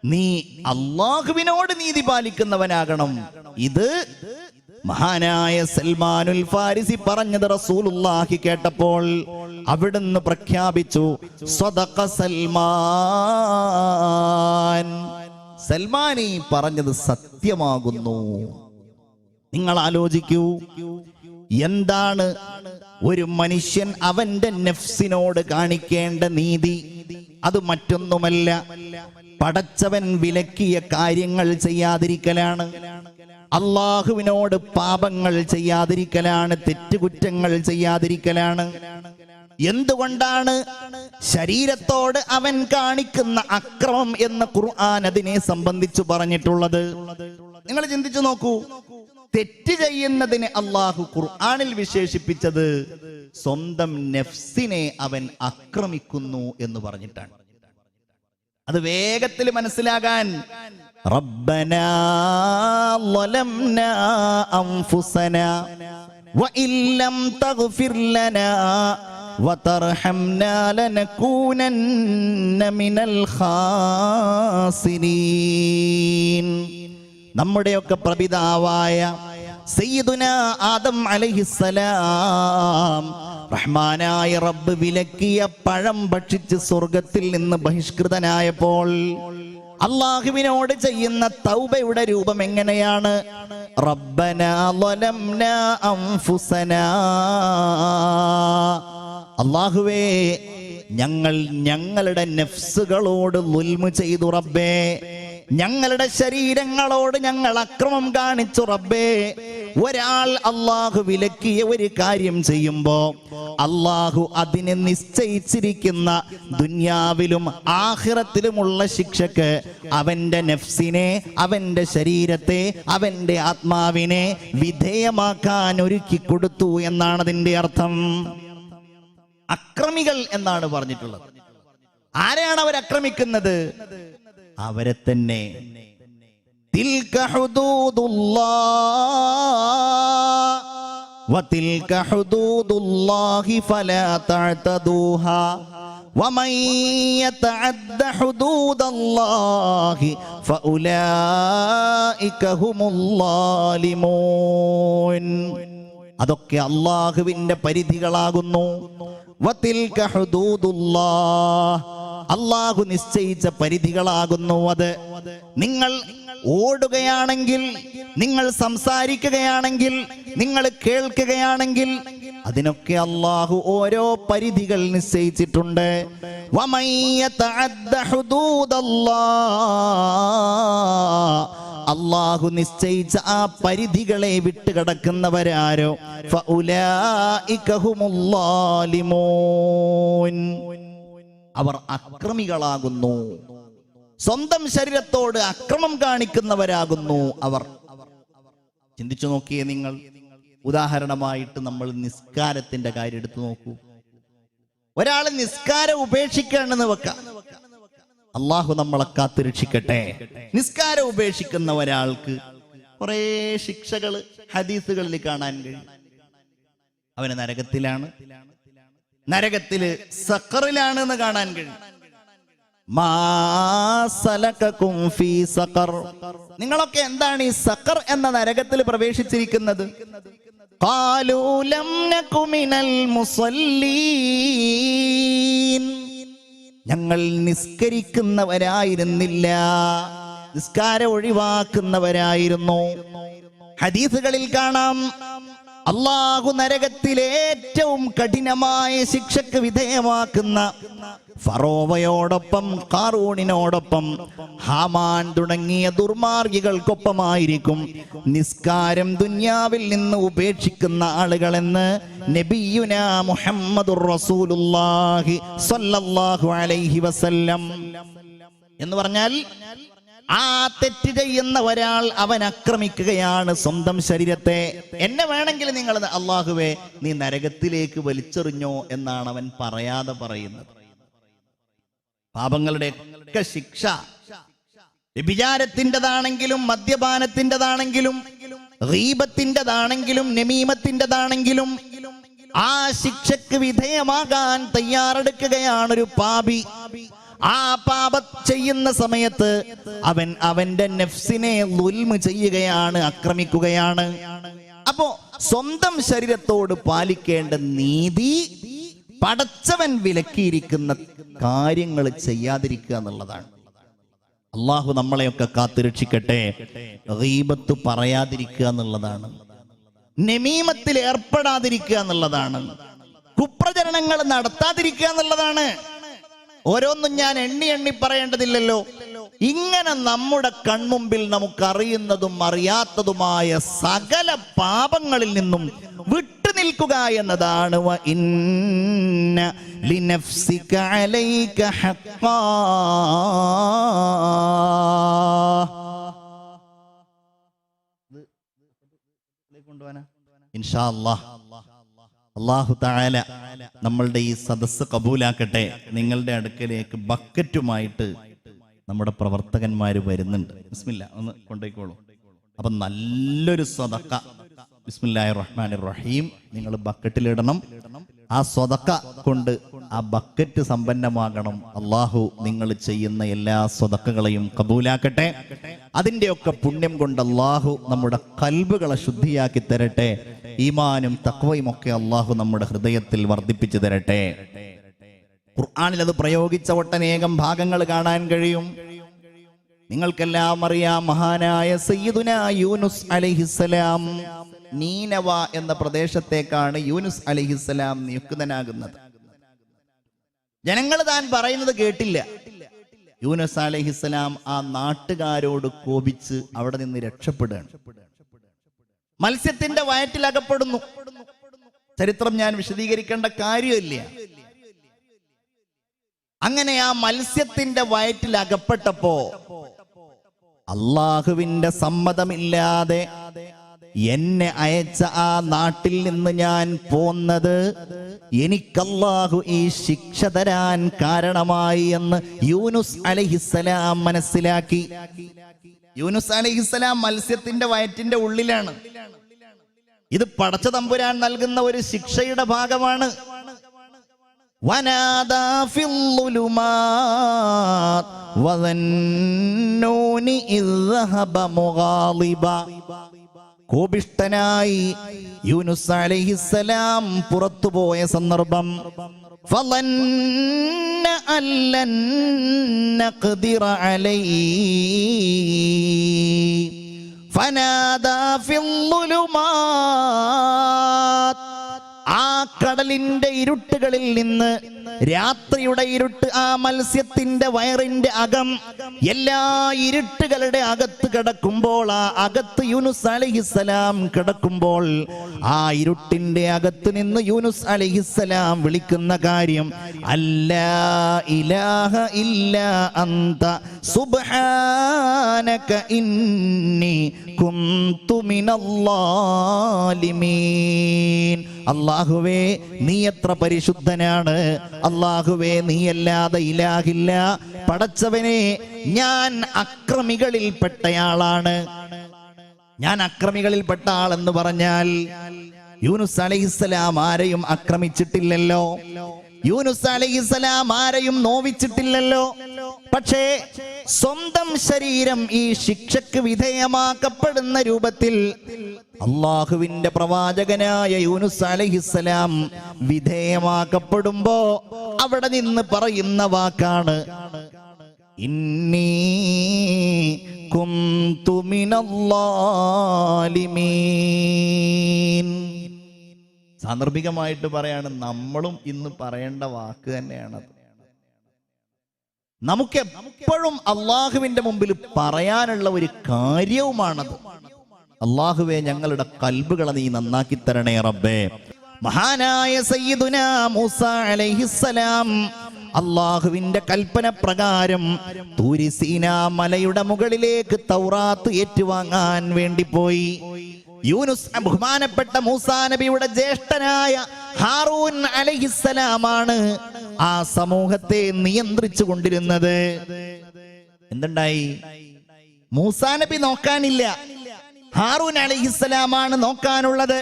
നീ അള്ളാഹുവിനോട് നീതി പാലിക്കുന്നവനാകണം. ഇത് മഹാനായ സൽമാനുൽ ഫാരിസി പറഞ്ഞത് റസൂലുള്ളാഹി കേട്ടപ്പോൾ അവിടുന്ന് പ്രഖ്യാപിച്ചു, സ്വദഖ സൽമാൻ, സൽമാൻ ഈ പറഞ്ഞത് സത്യമാകുന്നു. നിങ്ങൾ ആലോചിക്കൂ, എന്താണ് ഒരു മനുഷ്യൻ അവന്റെ നഫ്സിനോട് കാണിക്കേണ്ട നീതി? അത് മറ്റൊന്നുമല്ല, പടച്ചവൻ വിലക്കിയ കാര്യങ്ങൾ ചെയ്യാതിരിക്കലാണ്, അള്ളാഹുവിനോട് പാപങ്ങൾ ചെയ്യാതിരിക്കലാണ്, തെറ്റുകുറ്റങ്ങൾ ചെയ്യാതിരിക്കലാണ്. എന്തുകൊണ്ടാണ് ശരീരത്തോട് അവൻ കാണിക്കുന്ന അക്രമം എന്ന് ഖുർആൻ അതിനെ സംബന്ധിച്ചു പറഞ്ഞിട്ടുള്ളത്? നിങ്ങൾ ചിന്തിച്ചു നോക്കൂ. തെറ്റ് ചെയ്യുന്നതിനെ അള്ളാഹു ഖുർആനിൽ വിശേഷിപ്പിച്ചത് സ്വന്തം നഫ്സിനെ അവൻ ആക്രമിക്കുന്നു എന്ന് പറഞ്ഞിട്ടാണ്. അത് വേഗത്തിൽ മനസ്സിലാകാൻ, റബ്ബനാ ളലംനാ അൻഫുസനാ വഇല്ലം തഗ്ഫിർ ലനാ വതർഹംനാ ലനകൂനന്ന മിനൽ ഖാസിരീൻ. നമ്മുടെയൊക്കെ പ്രപിതാവായ സയ്യിദുനാ ആദം അലൈഹിസ്സലാം റഹ്മാനായ റബ്ബ് വിലക്കിയ പഴം ഭക്ഷിച്ച് സ്വർഗത്തിൽ നിന്ന് ബഹിഷ്കൃതനായപ്പോൾ അള്ളാഹുവിനോട് ചെയ്യുന്ന തൗബയുടെ രൂപം എങ്ങനെയാണ്? റബ്ബനാ ളലംനാ അൻഫുസനാ, അള്ളാഹുവേ ഞങ്ങൾ ഞങ്ങളുടെ നഫ്സുകളോട് ളുൽമ് ചെയ്തു റബ്ബേ, ഞങ്ങളുടെ ശരീരങ്ങളോട് ഞങ്ങൾ അക്രമം കാണിച്ചു റബ്ബേ, ഒരാൾ അള്ളാഹു വിലക്കിയ ഒരു കാര്യം ചെയ്യുമ്പോ അള്ളാഹു അതിനെ നിശ്ചയിച്ചിരിക്കുന്ന ദുനിയാവിലും ആഖിറത്തിലുമുള്ള ശിക്ഷക്ക് അവന്റെ നഫ്സിനെ, അവന്റെ ശരീരത്തെ, അവന്റെ ആത്മാവിനെ വിധേയമാക്കാൻ ഒരുക്കി കൊടുത്തു എന്നാണ് അതിന്റെ അർത്ഥം. അക്രമികൾ എന്നാണ് പറഞ്ഞിട്ടുള്ളത്. ആരെയാണ് അവർ ആക്രമിക്കുന്നത്? അവരെ തന്നെ. തിൽക ഹുദൂദുല്ലാഹ് വതിൽക ഹുദൂദുല്ലാഹി ഫലാ തഅതദൂഹാ വമൻ യതഅദ്ദ ഹുദൂദല്ലാഹി ഫഉലൈക ഹുമുല്ലാലിമൂൻ. അതൊക്കെ അല്ലാഹുവിന്റെ പരിധികളാകുന്നു. വതിൽക ഹുദൂദുല്ലാഹ്, അല്ലാഹു നിശ്ചയിച്ച പരിധികളാകുന്നു അത്. നിങ്ങൾ ഓടുകയാണെങ്കിൽ, നിങ്ങൾ സംസാരിക്കുകയാണെങ്കിൽ, നിങ്ങൾ കേൾക്കുകയാണെങ്കിൽ അതിനൊക്കെ അല്ലാഹു ഓരോ പരിധികൾ നിശ്ചയിച്ചിട്ടുണ്ട്. വമൻ യതഅദ്ദ ഹുദൂദല്ലാഹ്, അല്ലാഹു നിശ്ചയിച്ച ആ പരിധികളെ വിട്ടുകിടക്കുന്നവരാരോ ഫഉലൈക ഹുമുല്ലാലിമൂൻ, അവർ അക്രമികളാകുന്നു. സ്വന്തം ശരീരത്തോട് അക്രമം കാണിക്കുന്നവരാകുന്നു അവർ. ചിന്തിച്ചു നോക്കിയേ നിങ്ങൾ. ഉദാഹരണമായിട്ട് നമ്മൾ നിസ്കാരത്തിന്റെ കാര്യം എടുത്തു നോക്കൂ. ഒരാൾ നിസ്കാരം ഉപേക്ഷിക്കുകയാണെന്ന് വെക്കാം. അള്ളാഹു നമ്മളെ കാത്ത് രക്ഷിക്കട്ടെ. നിസ്കാരം ഉപേക്ഷിക്കുന്ന ഒരാൾക്ക് കുറെ ശിക്ഷകൾ ഹദീസുകളിൽ കാണാൻ കഴിയും. അവന് നരകത്തിലാണ്, നരകത്തില് സഖറിലാണെന്ന് കാണാൻ കഴിയും. മാ സലകകും ഫീ സഖർ, നിങ്ങളൊക്കെ എന്താണ് ഈ സഖർ എന്ന നരകത്തിൽ പ്രവേശിച്ചിരിക്കുന്നത്? ഖാലൂ ലം നകു മിനൽ മുസല്ലീൻ, ഞങ്ങൾ നിസ്കരിക്കുന്നവരായിരുന്നില്ല, നിസ്കാരം ഒഴിവാക്കുന്നവരായിരുന്നു. ഹദീസുകളിൽ കാണാം അല്ലാഹു നരകത്തിലെ ഏറ്റവും കഠിനമായ ശിക്ഷക്ക് വിധേയമാക്കുന്ന ഫറോവയോടൊപ്പം ഖാറൂണിനോടൊപ്പം ഹാമാൻ തുടങ്ങിയ ദുർമാർഗികൾക്കൊപ്പമായിരിക്കും നിസ്കാരം ദുനിയാവിൽ നിന്ന് ഉപേക്ഷിക്കുന്ന ആളുകളെന്ന് നബിയുനാ മുഹമ്മദുർ റസൂലുള്ളാഹി സ്വല്ലല്ലാഹു അലൈഹി വസല്ലം. എന്ന് പറഞ്ഞാൽ ആ തെറ്റ് ചെയ്യുന്ന ഒരാൾ അവൻ ആക്രമിക്കുകയാണ് സ്വന്തം ശരീരത്തെ. എന്നെ വേണമെങ്കിൽ നിങ്ങൾ അല്ലാഹുവേ നീ നരകത്തിലേക്ക് വലിച്ചെറിഞ്ഞോ എന്നാണ് അവൻ പറയാതെ പറയുന്നത്. പാപങ്ങളുടെ ഒക്കെ ശിക്ഷ വ്യഭിചാരത്തിൻ്റെതാണെങ്കിലും മദ്യപാനത്തിൻ്റെതാണെങ്കിലും ഗീബത്തിൻ്റെതാണെങ്കിലും നമീമത്തിൻ്റെതാണെങ്കിലും ആ ശിക്ഷക്ക് വിധേയമാകാൻ തയ്യാറെടുക്കുകയാണ് ഒരു പാപി. ആ പാപം ചെയ്യുന്ന സമയത്ത് അവൻ അവന്റെ നഫ്സിനെ ദുൽമ് ചെയ്യുകയാണ്, ആക്രമിക്കുകയാണ്. അപ്പോ സ്വന്തം ശരീരത്തോട് പാലിക്കേണ്ട നീതി പടച്ചവൻ വിലക്കിയിരിക്കുന്ന കാര്യങ്ങൾ ചെയ്യാതിരിക്കുക എന്നുള്ളതാണ്. അള്ളാഹു നമ്മളെയൊക്കെ കാത്തുരക്ഷിക്കട്ടെ. ഗീബത്ത് പറയാതിരിക്കുക എന്നുള്ളതാണ്, നമീമത്തിൽ ഏർപ്പെടാതിരിക്കുക എന്നുള്ളതാണ്, കുപ്രചരണങ്ങൾ നടത്താതിരിക്കുക എന്നുള്ളതാണ്. ഓരോന്നും ഞാൻ എണ്ണി എണ്ണി പറയേണ്ടതില്ലല്ലോ. ഇങ്ങനെ നമ്മുടെ കൺമുമ്പിൽ നമുക്കറിയുന്നതും അറിയാത്തതുമായ സകല പാപങ്ങളിൽ നിന്നും വിട്ടുനിൽക്കുക എന്നതാണ് വ ഇന്ന ലിനഫ്സിക അലൈക ഹഖ്ഖാ. ഇൻഷാ അല്ലാഹ് അല്ലാഹു തആല നമ്മളുടെ ഈ സദസ്സ് കബൂലാക്കട്ടെ. നിങ്ങളുടെ അടുക്കലേക്ക് ബക്കറ്റുമായിട്ട് നമ്മുടെ പ്രവർത്തകന്മാർ വരുന്നുണ്ട്. ബിസ്മില്ലാ, ഒന്ന് കൊണ്ടുപോയിക്കോളൂ. അപ്പൊ നല്ലൊരു സ്വതക്ക ബിസ്മില്ലാഹിർ റഹ്മാനിർ റഹീം നിങ്ങൾ ബക്കറ്റിലിടണം. ആ സ്വതക്ക കൊണ്ട് ആ ബക്കറ്റ് സമ്പന്നമാകണം. അള്ളാഹു നിങ്ങൾ ചെയ്യുന്ന എല്ലാ സ്വതക്കകളെയും കബൂലാക്കട്ടെ. അതിൻ്റെയൊക്കെ പുണ്യം കൊണ്ട് അള്ളാഹു നമ്മുടെ കൽബുകളെ ശുദ്ധിയാക്കി തരട്ടെ. ഈമാനും തഖ്വയും ഒക്കെ അള്ളാഹു നമ്മുടെ ഹൃദയത്തിൽ വർദ്ധിപ്പിച്ചു തരട്ടെ. ഖുർആനിൽ അത് പ്രയോഗിച്ച ഒട്ടനേകം ഭാഗങ്ങൾ കാണാൻ കഴിയും. നിങ്ങൾക്കെല്ലാം അറിയാം, മഹാനായ സയ്യിദുനാ യൂനുസ് അലൈഹിസ്സലാം നീനവ എന്ന പ്രദേശത്തേക്കാണ് യൂനുസ് അലൈഹിസ്സലാം നിയുക്തനാകുന്നത്. ജനങ്ങൾ താൻ പറയുന്നത് കേട്ടില്ല. യൂനുസ് അലൈഹിസ്സലാം ആ നാട്ടുകാരോട് കോപിച്ച് അവിടെ നിന്ന് രക്ഷപ്പെടുകയാണ്. മത്സ്യത്തിന്റെ വയറ്റിൽ അകപ്പെടുന്നു. ചരിത്രം ഞാൻ വിശദീകരിക്കേണ്ട കാര്യമില്ല. അങ്ങനെ ആ മത്സ്യത്തിന്റെ വയറ്റിൽ അകപ്പെട്ടപ്പോ അള്ളാഹുവിന്റെ സമ്മതമില്ലാതെ എന്നെ അയച്ച ആ നാട്ടിൽ നിന്ന് ഞാൻ പോന്നത് എനിക്കല്ലാഹു ഈ ശിക്ഷ തരാൻ കാരണമായി എന്ന് യൂനുസ് അലൈഹിസ്സലാം മനസ്സിലാക്കി. യൂനുസ് അലൈഹിസ്സലാം മത്സ്യത്തിന്റെ വയറ്റിന്റെ ഉള്ളിലാണ്. ഇത് പടച്ച തമ്പുരാൻ നൽകുന്ന ഒരു ശിക്ഷയുടെ ഭാഗമാണ്. വനാദാ ഫിൽ-ളുലുമാത് വദന്നൂനി ഇദ് ദഹബ മുഗാളിബ. കോപിഷ്ഠനായി യൂനുസ് അലൈഹിസ്സലാം പുറത്തുപോയ സന്ദർഭം ഫളന്ന അല്ലൻ നഖ്ദിറ അലൈഹി ഫനാദാ ഫിൽ-ളുലുമാത്. ആ കടലിന്റെ ഇരുട്ടുകളിൽ നിന്ന്, രാത്രിയുടെ ഇരുട്ട്, ആ മത്സ്യത്തിന്റെ വയറിന്റെ അകം, എല്ലാ ഇരുട്ടുകളുടെ അകത്ത് കിടക്കുമ്പോൾ, ആ അകത്ത് യൂനുസ് അലൈഹിസ്സലാം കിടക്കുമ്പോൾ, ആ ഇരുട്ടിന്റെ അകത്ത് നിന്ന് യൂനുസ് അലൈഹിസ്സലാം വിളിക്കുന്ന കാര്യം അല്ലാ ഇലാഹ ഇല്ലാ അന്ത സുബ്ഹാനക ഇന്നി കുന്തു മിനൽ-ളാലിമീൻ. അല്ലാഹുവേ നീ എത്ര പരിശുദ്ധനാണ്, അല്ലാഹുവേ നീയല്ലാതെ ഇലാഹില്ല, പടച്ചവനെ ഞാൻ അക്രമികളിൽപ്പെട്ടയാളാണ്. ഞാൻ അക്രമികളിൽപ്പെട്ട ആളെന്ന് പറഞ്ഞാൽ യൂനുസ് അലൈഹിസ്സലാം ആരെയും ആക്രമിച്ചിട്ടില്ലല്ലോ, യൂനുസ് അലൈഹിസ്സലാം ആരെയും നോവിച്ചിട്ടില്ലല്ലോ. പക്ഷേ സ്വന്തം ശരീരം ഈ ശിക്ഷക്ക് വിധേയമാക്കപ്പെടുന്ന രൂപത്തിൽ അള്ളാഹുവിന്റെ പ്രവാചകനായ യൂനുസ് അലൈഹിസ്സലാം വിധേയമാക്കപ്പെടുമ്പോ അവിടെ നിന്ന് പറയുന്ന വാക്കാണ് ഇന്നി കുന്തു മിനൽ-ളാലിമീൻ. സാന്ദർഭികമായിട്ട് പറയാണ്, നമ്മളും ഇന്ന് പറയേണ്ട വാക്ക് തന്നെയാണത്. നമുക്ക് എപ്പോഴും അള്ളാഹുവിന്റെ മുമ്പിൽ പറയാനുള്ള ഒരു കാര്യവുമാണത്. അള്ളാഹുവേ ഞങ്ങളുടെ കൽബുകളെ നീ നന്നാക്കി തരണേ റബ്ബേ. മഹാനായ സയ്യിദുനാ മൂസ അലൈഹിസ്സലാം അള്ളാഹുവിന്റെ കൽപ്പന പ്രകാരം തൂരി സീനാ മലയുടെ മുകളിലേക്ക് തൗറാത്ത് ഏറ്റുവാങ്ങാൻ വേണ്ടി പോയി. യൂനുസ്, ബഹുമാനപ്പെട്ട മൂസാ നബിയുടെ ജ്യേഷ്ഠനായ ഹാറൂൻ അലൈഹിസ്സലാമാണ് ആ സമൂഹത്തെ നിയന്ത്രിച്ചു കൊണ്ടിരുന്നത്. എന്തുണ്ടായി? മൂസാ നബി നോക്കാനില്ല, ഹാറൂൻ അലൈഹിസ്സലാമാണ് നോക്കാനുള്ളത്.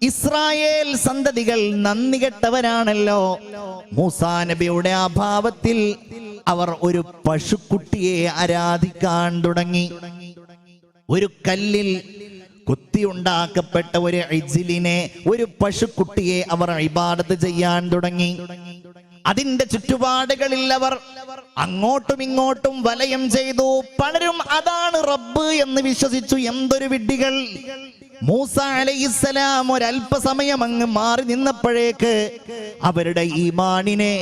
ഇസ്രായേൽ സന്തതികൾ നന്ദി കെട്ടവരാണല്ലോ. മൂസാ നബിയുടെ അഭാവത്തിൽ അവർ ഒരു പശുക്കുട്ടിയെ ആരാധിക്കാൻ തുടങ്ങി. ഒരു കല്ലിൽ കുത്തിയുണ്ടാക്കപ്പെട്ട ഒരു ഇജ്ലിനെ, ഒരു പശുക്കുട്ടിയെ അവർ ഇബാദത്ത് ചെയ്യാൻ തുടങ്ങി. അതിന്റെ ചുറ്റുപാടുകളിൽ അവർ അങ്ങോട്ടും ഇങ്ങോട്ടും വലയം ചെയ്തു. പലരും അതാണ് റബ്ബ് എന്ന് വിശ്വസിച്ചു. എന്തൊരു വിഡ്ഢികൾ! മൂസ അലൈഹിസ്സലാം ഒരല്പസമയം അങ്ങ് മാറി നിന്നപ്പോഴേക്ക് അവരുടെ ഈമാനിനെ,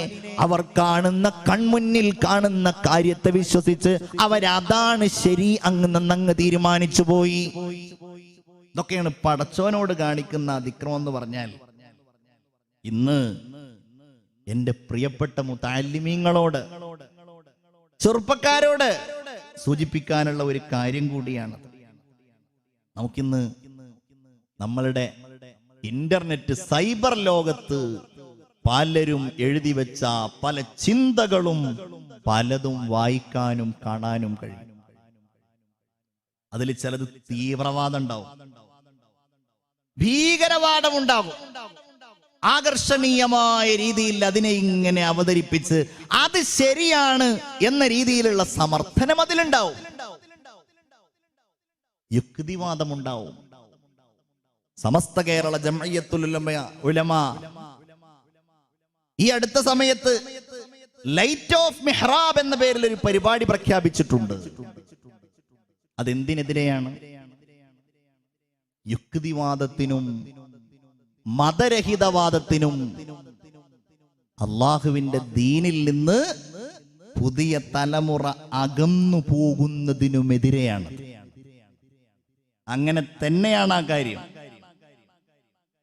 അവർ കാണുന്ന കൺമുന്നിൽ കാണുന്ന കാര്യത്തെ വിശ്വസിച്ച് അവരതാണ് ശരി അങ്ങ് തീരുമാനിച്ചു പോയി. ഇതൊക്കെയാണ് പടച്ചോനോട് കാണിക്കുന്ന അതിക്രമം എന്ന് പറഞ്ഞാൽ. ഇന്ന് എന്റെ പ്രിയപ്പെട്ട മുതഅല്ലിമീങ്ങളോട്, ചെറുപ്പക്കാരോട് സൂചിപ്പിക്കാനുള്ള ഒരു കാര്യം കൂടിയാണ്. നമുക്കിന്ന് നമ്മളുടെ ഇന്റർനെറ്റ് സൈബർ ലോകത്ത് പലരും എഴുതി വെച്ച പല ചിന്തകളും പലതും വായിക്കാനും കാണാനും കഴിയും. അതിൽ ചിലത് തീവ്രവാദം ഉണ്ടാവും, ഭീകരവാദമുണ്ടാകും. ആകർഷണീയമായ രീതിയിൽ അതിനെ ഇങ്ങനെ അവതരിപ്പിച്ച് അത് ശരിയാണ് എന്ന രീതിയിലുള്ള സമർത്ഥനം അതിലുണ്ടാവും. യുക്തിവാദമുണ്ടാവും. സമസ്ത കേരള ജംഇയ്യത്തുൽ ഉലമ ഈ അടുത്ത സമയത്ത് ലൈറ്റ് ഓഫ് മിഹ്റാബ് എന്ന പേരിൽ ഒരു പരിപാടി പ്രഖ്യാപിച്ചിട്ടുണ്ട്. അതെന്തിനെതിരെയാണ്? യുക്തിവാദത്തിനും മതരഹിതവാദത്തിനും അള്ളാഹുവിന്റെ ദീനിൽ നിന്ന് പുതിയ തലമുറ അകന്നു പോകുന്നതിനുമെതിരെയാണ്. അങ്ങനെ തന്നെയാണ് ആ കാര്യം.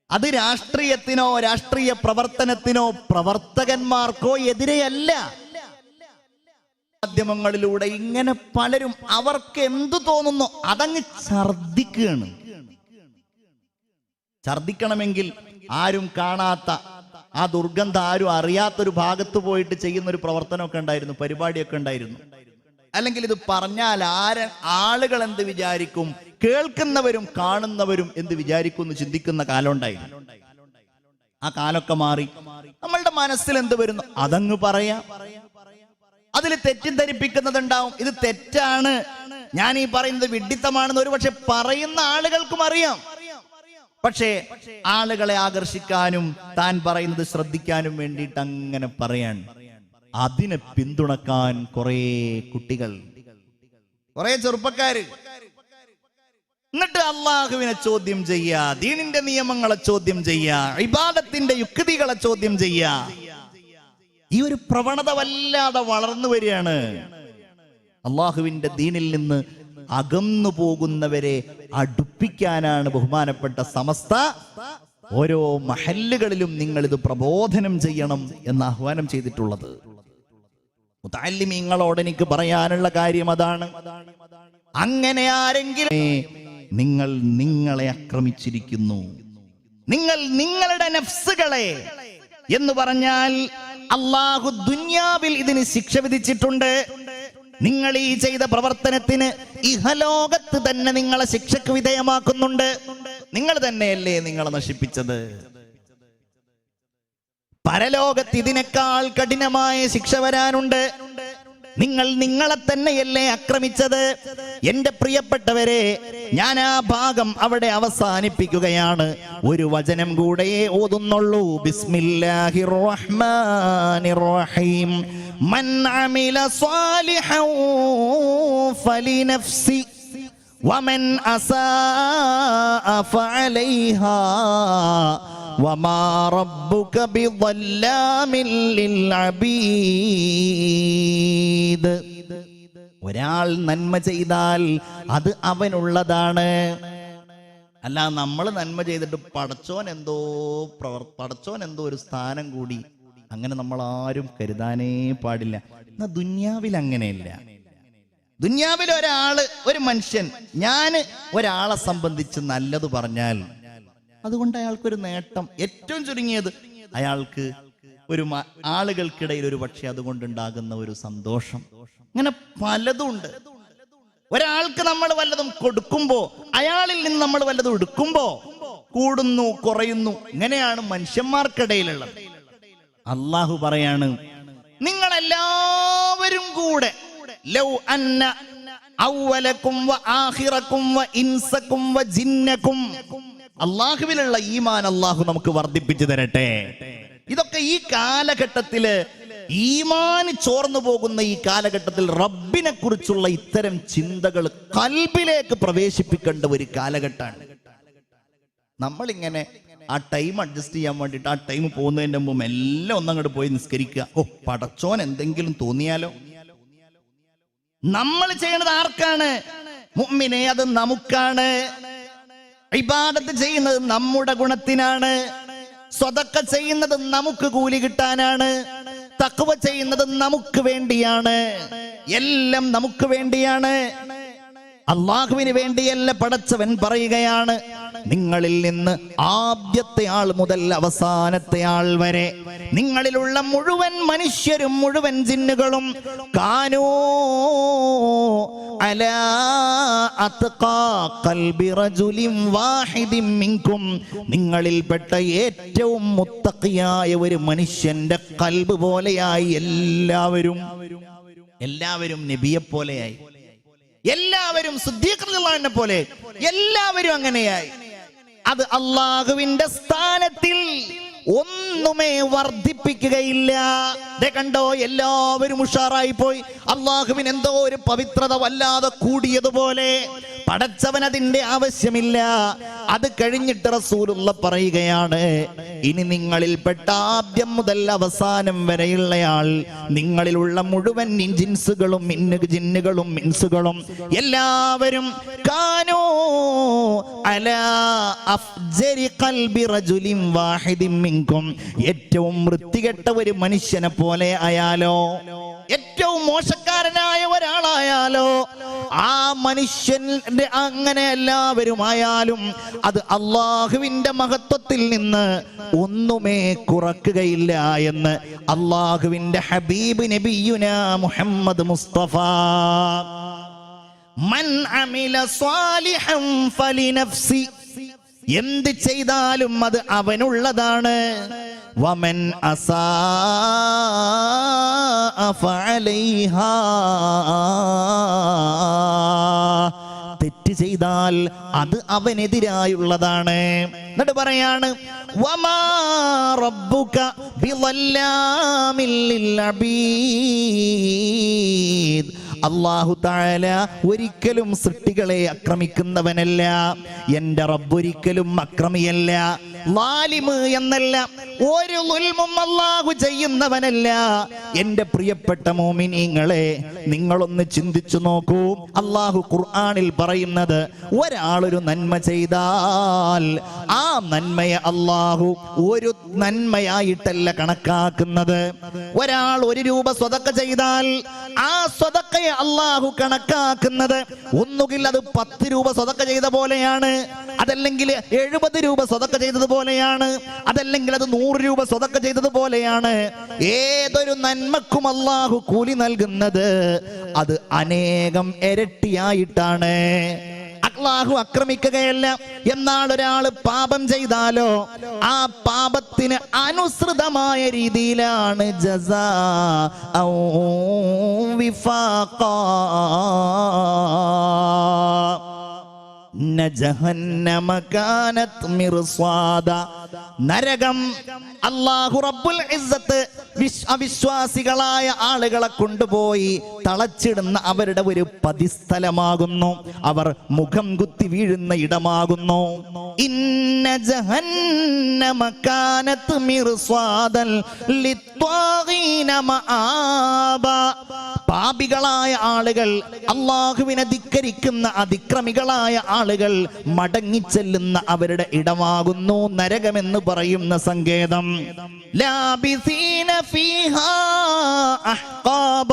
അത് രാഷ്ട്രീയത്തിനോ രാഷ്ട്രീയ പ്രവർത്തനത്തിനോ പ്രവർത്തകന്മാർക്കോ എതിരെയല്ല. മാധ്യമങ്ങളിലൂടെ ഇങ്ങനെ പലരും അവർക്ക് എന്തു തോന്നുന്നു അതങ്ങ് ഛർദിക്കുകയാണ്. ഛർദിക്കണമെങ്കിൽ ആരും കാണാത്ത ആ ദുർഗന്ധം ആരും അറിയാത്തൊരു ഭാഗത്ത് പോയിട്ട് ചെയ്യുന്ന ഒരു പ്രവർത്തനമൊക്കെ ഉണ്ടായിരുന്നു, പരിപാടിയൊക്കെ ഉണ്ടായിരുന്നു. അല്ലെങ്കിൽ ഇത് പറഞ്ഞാൽ ആളുകൾ എന്ത് വിചാരിക്കും, കേൾക്കുന്നവരും കാണുന്നവരും എന്ത് വിചാരിക്കും എന്ന് ചിന്തിക്കുന്ന കാലം ഉണ്ടായിരുന്നു. ആ കാലമൊക്കെ മാറി. നമ്മളുടെ മനസ്സിൽ എന്ത് വരുന്നു അതങ്ങ് പറയാം. അതിൽ തെറ്റിദ്ധരിപ്പിക്കുന്നതുണ്ടാവും. ഇത് തെറ്റാണ്, ഞാൻ ഈ പറയുന്നത് വിഡ്ഢിത്തമാണെന്ന് ഒരു പക്ഷെ പറയുന്ന ആളുകൾക്കും അറിയാം. പക്ഷേ ആളുകളെ ആകർഷിക്കാനും താൻ പറയുന്നത് ശ്രദ്ധിക്കാനും വേണ്ടിയിട്ട് അങ്ങനെ പറയാൻ, അതിനെ പിന്തുണക്കാൻ കുറെ കുട്ടികൾ, കുറെ ചെറുപ്പക്കാര്, എന്നിട്ട് അള്ളാഹുവിനെ ചോദ്യം ചെയ്യാ, ദീനിന്റെ നിയമങ്ങളെ ചോദ്യം ചെയ്യാ, ഇബാദത്തിന്റെ യുക്തികളെ ചോദ്യം ചെയ്യാ. ഈ ഒരു പ്രവണത വല്ലാതെ വളർന്നു വരികയാണ്. അള്ളാഹുവിന്റെ ദീനിൽ നിന്ന് അകന്നു പോകുന്നവരെ അടുപ്പിക്കാനാണ് ബഹുമാനപ്പെട്ട സമസ്ത ഓരോ മഹല്ലുകളിലും നിങ്ങൾ ഇത് പ്രബോധനം ചെയ്യണം എന്ന് ആഹ്വാനം ചെയ്തിട്ടുള്ളത്. മുതഅല്ലിമീങ്ങളോട് എനിക്ക് പറയാനുള്ള കാര്യം അതാണ്. അങ്ങനെ ആരെങ്കിലും നിങ്ങൾ നിങ്ങളെ ആക്രമിച്ചിരിക്കുന്നു, നിങ്ങൾ നിങ്ങളുടെ നഫ്സുകളെ എന്ന് പറഞ്ഞാൽ അള്ളാഹു ദുനിയാവിൽ ഇതിന് ശിക്ഷ വിധിച്ചിട്ടുണ്ട്. നിങ്ങൾ ഈ ചെയ്ത പ്രവർത്തനത്തിന് ഇഹലോകത്ത് തന്നെ നിങ്ങളെ ശിക്ഷക്ക് വിധേയമാക്കുന്നുണ്ട്. നിങ്ങൾ തന്നെയല്ലേ നിങ്ങളെ നശിപ്പിച്ചത്. പരലോകത്ത് ഇതിനേക്കാൾ കഠിനമായ ശിക്ഷ വരാനുണ്ട്. നിങ്ങൾ നിങ്ങളെ തന്നെയല്ലേ ആക്രമിച്ചത്. എന്റെ പ്രിയപ്പെട്ടവരെ, ഞാൻ ആ ഭാഗം അവിടെ അവസാനിപ്പിക്കുകയാണ്. ഒരു വചനം കൂടെ ഓതുന്നുള്ളൂ. ബിസ്മില്ലാഹിർ റഹ്മാനിർ റഹീം. മൻ അമില സാലിഹൻ ഫലിനഫ്സി വമൻ അസാഅ ഫഅലൈഹാ വമാ റബ്ബുക ബിളല്ലാമിൻ ലിൽഅബീദ്. ഒരാൾ നന്മ ചെയ്താൽ അത് അവനുള്ളതാണ്. അല്ല നമ്മൾ നന്മ ചെയ്തിട്ട് പടച്ചോൻ എന്തോ ഒരു സ്ഥാനം കൂടി, അങ്ങനെ നമ്മൾ ആരും കരുതാനേ പാടില്ല. എന്നാ ദുന്യാവിൽ അങ്ങനെയല്ല. ദുന്യാവിൽ ഒരു മനുഷ്യൻ ഞാൻ ഒരാളെ സംബന്ധിച്ച് നല്ലത് പറഞ്ഞാൽ അതുകൊണ്ട് അയാൾക്കൊരു നേട്ടം, ഏറ്റവും ചുരുങ്ങിയത് അയാൾക്ക് ഒരു ആളുകൾക്കിടയിൽ ഒരു പക്ഷെ അതുകൊണ്ടുണ്ടാകുന്ന ഒരു സന്തോഷം, അങ്ങനെ പലതും ഉണ്ട്. ഒരാൾക്ക് നമ്മൾ വല്ലതും കൊടുക്കുമ്പോ അയാളിൽ നിന്ന് നമ്മൾ വല്ലതും എടുക്കുമ്പോ കൂടുന്നു കുറയുന്നു, ഇങ്ങനെയാണ് മനുഷ്യന്മാർക്കിടയിലുള്ളത്. അള്ളാഹു പറയാണ്, നിങ്ങളെല്ലാവരും കൂടെ ലൗ അന്ന അവലക്കും വ ആഖിറക്കും വ ഇൻസക്കും വ ജിന്നക്കും. അള്ളാഹുവിലുള്ള ഈമാൻ അള്ളാഹു നമുക്ക് വർദ്ധിപ്പിച്ചു തരട്ടെ. ഇതൊക്കെ ഈ കാലഘട്ടത്തില് ഈമാൻ ചോർന്നു പോകുന്ന ഈ കാലഘട്ടത്തിൽ റബ്ബിനെ കുറിച്ചുള്ള ഇത്തരം ചിന്തകൾ കൽബിലേക്ക് പ്രവേശിപ്പിക്കേണ്ട ഒരു കാലഘട്ടമാണ്. നമ്മളിങ്ങനെ ആ ടൈം അഡ്ജസ്റ്റ് ചെയ്യാൻ വേണ്ടിയിട്ട് ആ ടൈം പോകുന്നതിന്റെ മുമ്പ് എല്ലാം ഒന്നങ്ങോട്ട് പോയി നിസ്കരിക്കുക. ഓ പടച്ചോൻ എന്തെങ്കിലും തോന്നിയാലോ. നമ്മൾ ചെയ്യണത് ആർക്കാണ്? മുഅ്മിനെ, അത് നമുക്കാണ്. ഇബാദത്ത് ചെയ്യുന്നത് നമ്മുടെ ഗുണത്തിനാണ്. സ്വതക്ക ചെയ്യുന്നത് നമുക്ക് കൂലി കിട്ടാനാണ്. തഖ്വ ചെയ്യുന്നത് നമുക്ക് വേണ്ടിയാണ്. എല്ലാം നമുക്ക് വേണ്ടിയാണ്, അള്ളാഹുവിന് വേണ്ടിയല്ല. പടച്ചവൻ പറയുകയാണ്, നിങ്ങളിൽ നിന്ന് ആദ്യത്തെ ആൾ മുതൽ അവസാനത്തെ ആൾ വരെ നിങ്ങളിലുള്ള മുഴുവൻ മനുഷ്യരും മുഴുവൻ ജിന്നുകളും കാനൂ അലാ അത്ഖാ ഖൽബി റജുലിൻ വാഹിദിൻ മിൻകും. നിങ്ങളിൽപ്പെട്ട ഏറ്റവും മുത്തഖിയായ ഒരു മനുഷ്യന്റെ ഖൽബ് പോലെയായി എല്ലാവരും നബിയെ പോലെയായി, എല്ലാവരും സിദ്ദീഖ് റളിയല്ലാഹു പോലെ, എല്ലാവരും അങ്ങനെയായി. അത് അള്ളാഹുവിന്റെ സ്ഥാനത്തിൽ ഒന്നുമേ വർദ്ധിപ്പിക്കുകയില്ല. കണ്ടോ, എല്ലാവരും ഉഷാറായി പോയി. അള്ളാഹുവിന് എന്തോ ഒരു പവിത്രത വല്ലാതെ കൂടിയതുപോലെ, പടച്ചവൻ അതിന്റെ ആവശ്യമില്ല. അത് കഴിഞ്ഞിട്ട് റസൂലുള്ള പറയുകയാണ്, ഇനി നിങ്ങളിൽപ്പെട്ട ആദ്യം മുതൽ അവസാനം വരെയുള്ളയാൾ, നിങ്ങളിലുള്ള മുഴുവൻ ജിൻസുകളും ജിന്നുകളും ഇൻസുകളും എല്ലാവരും കാനോ അലാ അഫ്ജരി ഖൽബി റജുലിൻ വാഹിദിൻ മിൻകും, ഏറ്റവും വൃത്തികെട്ട ഒരു മനുഷ്യനെ പോലെ ആയാലോ, ഏറ്റവും മോശക്കാരനായ ഒരാളായാലോ, ആ മനുഷ്യന്റെ അങ്ങനെ എല്ലാവരും ആയാലും അത് അള്ളാഹുവിന്റെ മഹത്വത്തിൽ നിന്ന് ഒന്നുമേ കുറക്കുകയില്ല എന്ന് അള്ളാഹുവിന്റെ ഹബീബ് നബിയുനാ മുഹമ്മദ് മുസ്തഫ. മൻ അമില സ്വാലിഹൻ ഫലിനഫ്സി, എന്ത് ചെയ്താലും അത് അവനുള്ളതാണ്. വമൻ അസാഅ ഫഅലൈഹാ, തെറ്റ് ചെയ്താൽ അത് അവനെതിരായുള്ളതാണ്. എന്നിട്ട് പറയാണ്, വമാ റബ്ബുക ബിളല്ലാമിൽ ലിൽ അബീദ്, അല്ലാഹു തആല ഒരിക്കലും സൃഷ്ടികളെ ആക്രമിക്കുന്നവനല്ല. എൻ്റെ റബ്ബ് ഒരിക്കലും അക്രമിയല്ല, ലാലിമ് എന്നല്ല, ഒരു ദുൽമും അല്ലാഹു ചെയ്യുന്നവനല്ല. എൻ്റെ പ്രിയപ്പെട്ട മുഅ്മിനീങ്ങളെ, നിങ്ങളൊന്ന് ചിന്തിച്ചു നോക്കൂ. അല്ലാഹു ഖുർആനിൽ പറയുന്നത്, ഒരാളൊരു നന്മ ചെയ്താൽ ആ നന്മയെ അല്ലാഹു ഒരു നന്മയായിട്ടല്ല കണക്കാക്കുന്നത്. ഒരാൾ 1 രൂപ സ്വതക്ക ചെയ്താൽ ആ സ്വതക്കയെ അല്ലാഹു കണക്കാക്കുന്നത് ഒന്നുകിൽ അത് 10 രൂപ സ്വതക്ക ചെയ്ത പോലെയാണ്, അതല്ലെങ്കിൽ 70 രൂപ സ്വതക്ക ചെയ്തതുപോലെയാണ്, അതല്ലെങ്കിൽ അത് 100 രൂപ സ്വതക്ക ചെയ്തതുപോലെയാണ്. ഏതൊരു നന്മക്കും അല്ലാഹു കൂലി നൽകുന്നത് അത് അനേകം ഇരട്ടിയായിട്ടാണ്. അല്ലാഹു ആക്രമിക്കുകയല്ല. എന്നാൽ ഒരാൾ പാപം ചെയ്താലോ ആ പാപത്തിന് അനുസൃതമായ രീതിയിലാണ് ജസാഅ വിഫാഖാ. ജഹന്നമ കാനത് മിർസാദ, നരകം അല്ലാഹു റബ്ബുൽ ഇസ്സത്ത് അവിശ്വാസികളായ ആളുകളെ കൊണ്ടുപോയി തളച്ചിടുന്ന അവരുടെ ഒരു പതിസ്ഥലമാകുന്നു. അവർ മുഖം കുത്തി വീഴുന്ന ഇടമാകുന്നു. ഇന്ന ജഹന്നമ കാനത് മിർസാദൻ ലിത്വാഗീന മആബ, പാപികളായ ആളുകൾ, അല്ലാഹുവിനെ ധിക്കരിക്കുന്ന അതിക്രമികളായ ആളുകൾ മടങ്ങിച്ചെല്ലുന്ന അവരുടെ ഇടമാകുന്നു നരകമെന്ന് പറയുന്ന സങ്കേതം. ലാബിസീന ഫീഹാ അഹ്ഖാബ,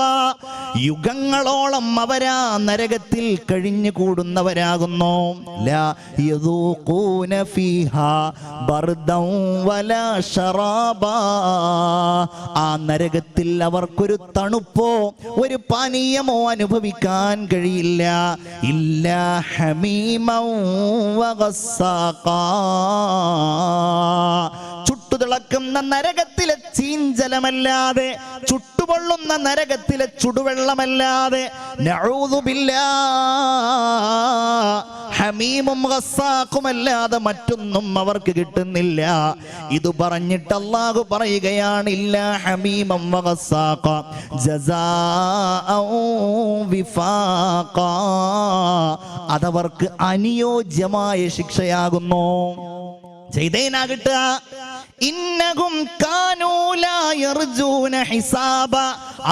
യുഗങ്ങളോളം അവരാ നരകത്തിൽ കഴിഞ്ഞു കൂടുന്നവരാകുന്നു. ലാ യദൂഖൂന ഫീഹാ ബർദൻ വലാ ശറാബ, ആ നരകത്തിൽ അവർക്കൊരു തണുപ്പോ ഒരു പാനീയമോ അനുഭവിക്കാൻ കഴിയില്ല. ഇല്ലാ ഹമീമൻ വഗസ്സാഖാ, ചുട്ടുതിളക്കുന്ന നരകത്തിലെ ചീഞ്ചലമല്ലാതെ, ചുട്ടുപൊള്ളുന്ന നരകത്തിലെ ചുടുവെള്ളമല്ലാതെ, നഊദു ബില്ലാഹ്, ഹമീമും ഗസ്സാഖുമല്ലാതെ മറ്റൊന്നും അവർക്ക് കിട്ടുന്നില്ല. ഇത് പറഞ്ഞിട്ട് അല്ലാഹു പറയുകയാണ്, ഇല്ലാ ഹമീമം വഗസ്സാഖ ജസാഅ വിഫാഖ, അതവർക്ക് അനുയോജ്യമായ ശിക്ഷയാകുന്നു. ചെയ്തേനാ കിട്ടുക. ഇന്നഹും കാനൂ ലാ യർജൂന ഹിസാബ,